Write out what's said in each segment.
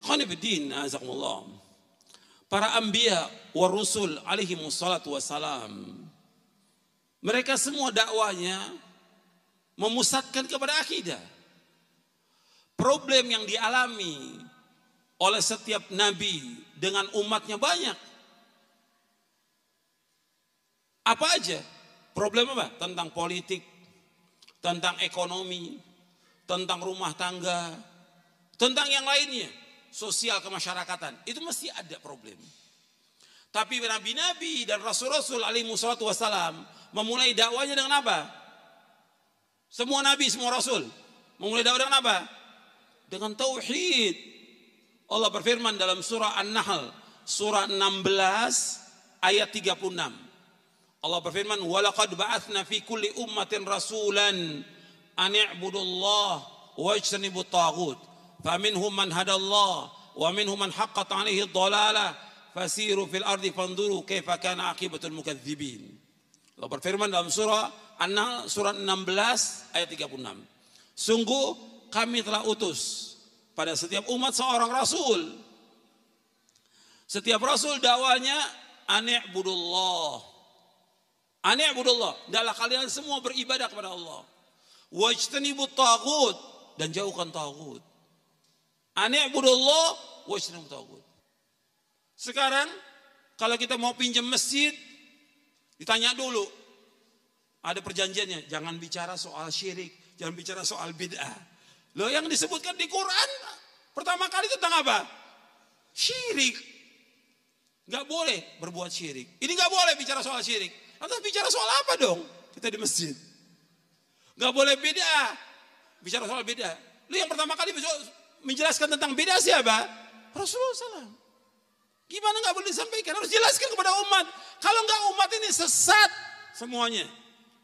Khonibuddin azakumullah. Para anbiya wa rusul alaihi wassalatu wassalam, mereka semua dakwanya memusatkan kepada akidah. Problem yang dialami oleh setiap nabi dengan umatnya banyak. Apa aja? Problem apa? Tentang politik, tentang ekonomi, tentang rumah tangga, tentang yang lainnya, sosial kemasyarakatan. Itu mesti ada problem. Tapi nabi-nabi dan rasul-rasul alaihi wassalatu wassalam memulai dakwanya dengan apa? Semua nabi, semua rasul memulai dakwah dengan apa? Dengan tauhid. Allah berfirman dalam surah An-Nahl, surah 16 ayat 36. Allah berfirman, "Walaqad ba'atsna fi kulli ummatin rasulan an i'budullaha wajtanibut taghut. Faminhum man hadallah wa minhum man haqqat 'alaihi dhalalah. Fasiru fil ardi fanzuru kaifa kana aqibatul mukadzibin." Allah berfirman dalam surah An-Nahl surah 16 ayat 36. Sungguh kami telah utus pada setiap umat seorang rasul. Setiap rasul dakwanya ani'budullah. Ani'budullah, adalah kalian semua beribadah kepada Allah. Wajtanibut taghut, dan jauhkan taghut. Ani'budullah wajtanibut taghut. Sekarang kalau kita mau pinjam masjid, ditanya dulu, ada perjanjiannya, jangan bicara soal syirik, jangan bicara soal bid'ah. Loh, yang disebutkan di Quran pertama kali tentang apa? Syirik. Gak boleh berbuat syirik. Ini gak boleh bicara soal syirik. Lantas bicara soal apa dong kita di masjid? Gak boleh bid'ah. Bicara soal bid'ah. Lu yang pertama kali menjelaskan tentang bid'ah siapa? Rasulullah SAW. Gimana gak boleh disampaikan? Harus jelaskan kepada umat. Kalau gak, umat ini sesat semuanya.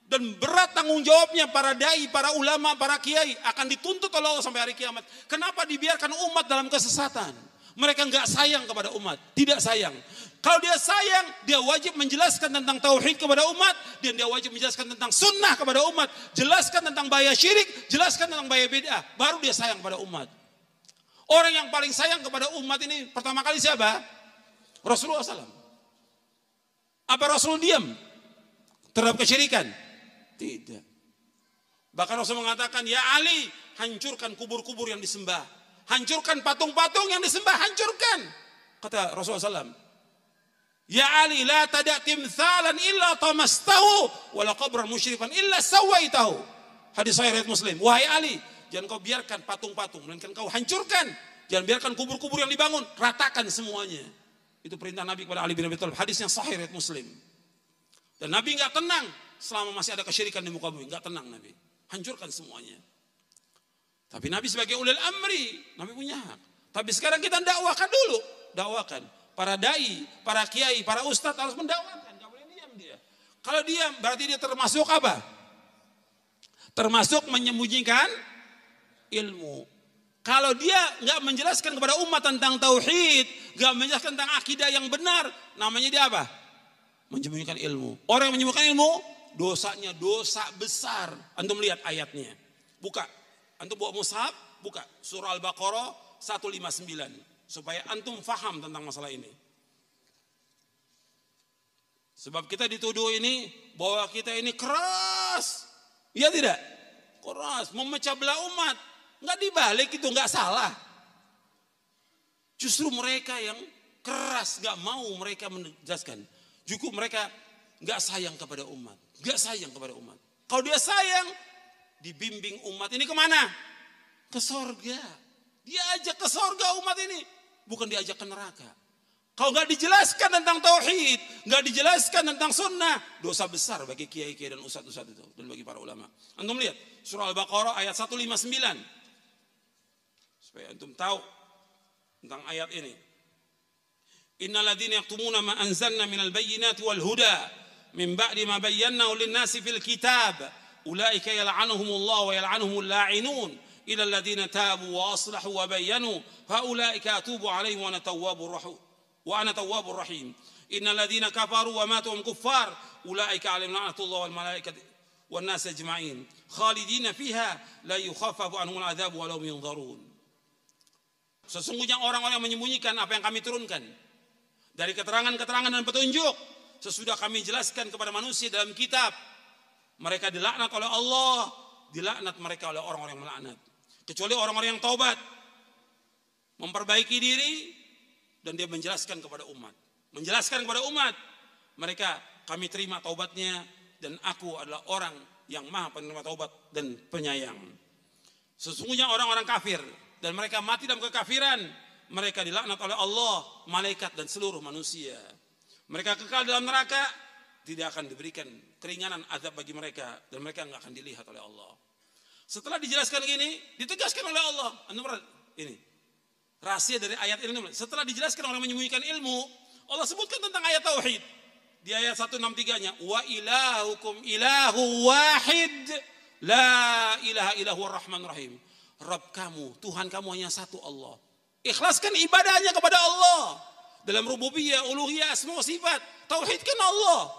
Dan berat tanggung jawabnya para dai, para ulama, para kiai akan dituntut oleh Allah sampai hari kiamat. Kenapa dibiarkan umat dalam kesesatan? Mereka nggak sayang kepada umat, tidak sayang. Kalau dia sayang, dia wajib menjelaskan tentang tauhid kepada umat, dan dia wajib menjelaskan tentang sunnah kepada umat, jelaskan tentang bahaya syirik, jelaskan tentang bahaya bid'ah, baru dia sayang kepada umat. Orang yang paling sayang kepada umat ini pertama kali siapa? Rasulullah SAW. Apa Rasul diam terhadap kesyirikan? Tidak. Bahkan Rasul mengatakan, ya Ali, hancurkan kubur-kubur yang disembah. Hancurkan patung-patung yang disembah, hancurkan. Kata Rasulullah SAW. Ya Ali, la tada' timthalan illa tamastahu, wala qabran musyrifan illa sawaitahu. Hadis sahih riwayat Muslim. Wahai Ali, jangan kau biarkan patung-patung, melainkan kau hancurkan. Jangan biarkan kubur-kubur yang dibangun, ratakan semuanya. Itu perintah Nabi kepada Ali bin Abi Thalib. Hadisnya sahih riwayat Muslim. Dan Nabi enggak tenang selama masih ada kesyirikan di muka bumi, enggak tenang Nabi. Hancurkan semuanya. Tapi Nabi sebagai ulil amri, Nabi punya hak. Tapi sekarang kita dakwakan dulu, dakwakan. Para dai, para kiai, para ustadz harus mendakwakan, enggak boleh diam dia. Kalau diam berarti dia termasuk apa? Termasuk menyembunyikan ilmu. Kalau dia enggak menjelaskan kepada umat tentang tauhid, enggak menjelaskan tentang akidah yang benar, namanya dia apa? Menyembunyikan ilmu. Orang yang menyembunyikan ilmu, dosanya dosa besar. Antum lihat ayatnya. Buka. Antum bawa mushaf, buka surah Al-Baqarah 159 supaya antum faham tentang masalah ini. Sebab kita dituduh ini bahwa kita ini keras. Iya tidak? Keras, memecah belah umat. Enggak dibalik itu, enggak salah. Justru mereka yang keras, enggak mau mereka menjelaskan. Cukup mereka enggak sayang kepada umat. Enggak sayang kepada umat. Kalau dia sayang, dibimbing umat ini kemana? Ke sorga. Dia ajak ke sorga umat ini, bukan diajak ke neraka. Kalau nggak dijelaskan tentang tauhid, nggak dijelaskan tentang sunnah, dosa besar bagi kiai-kiai dan ustadz-ustadz itu, dan bagi para ulama. Antum lihat surah Al-Baqarah ayat 159 supaya antum tahu tentang ayat ini. Innal ladzina yaktumuna ma anzalna minal bayyinati wal huda min ba'di ma bayyanahu lin-nasi fil kitab ulaika yal'anuhumullahu wa yal'anuhumul la'inun ila alladzina tabu wa aslahu wa bayyanu fa ulaika atubu 'alaihim wa ana tawwabur rahim innal ladzina kafaru wa matu hum kuffar ulaika 'alaihim la'natullahi wal malaikati wan nas ajma'in khalidina fiha la yukhaffafu anhumul 'adzabu wa lahum yunzarun. Sesungguhnya orang-orang yang menyembunyikan apa yang kami turunkan dari keterangan-keterangan dan petunjuk sesudah kami jelaskan kepada manusia dalam kitab, mereka dilaknat oleh Allah, dilaknat mereka oleh orang-orang yang melaknat. Kecuali orang-orang yang taubat, memperbaiki diri, dan dia menjelaskan kepada umat. Menjelaskan kepada umat, mereka kami terima taubatnya, dan aku adalah orang yang maha penerima taubat dan penyayang. Sesungguhnya orang-orang kafir, dan mereka mati dalam kekafiran, mereka dilaknat oleh Allah, malaikat, dan seluruh manusia. Mereka kekal dalam neraka, tidak akan diberikan keringanan azab bagi mereka, dan mereka nggak akan dilihat oleh Allah. Setelah dijelaskan ini, ditegaskan oleh Allah. Ini rahasia dari ayat ini. Setelah dijelaskan orang menyembunyikan ilmu, Allah sebutkan tentang ayat tauhid. Di ayat 163-nya, wa ilahukum ilahu wahid, la ilaha illahu rahman rahim. Rabb kamu, Tuhan kamu hanya satu, Allah. Ikhlaskan ibadahnya kepada Allah. Dalam rububiyah, uluhiyah, asma wa sifat. Tauhidkan Allah.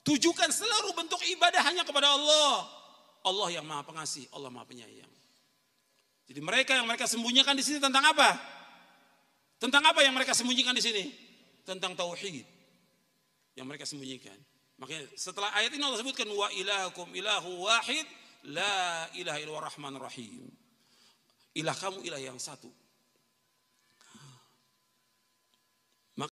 Tujukan seluruh bentuk ibadah hanya kepada Allah. Allah yang maha pengasih, Allah maha penyayang. Jadi mereka yang mereka sembunyikan di sini tentang apa? Tentang apa yang mereka sembunyikan di sini? Tentang tauhid yang mereka sembunyikan. Makanya setelah ayat ini Allah sebutkan wa ilahukum ilahu wahid, la ilaha illallah rahman rahim. Ilah kamu ilah yang satu.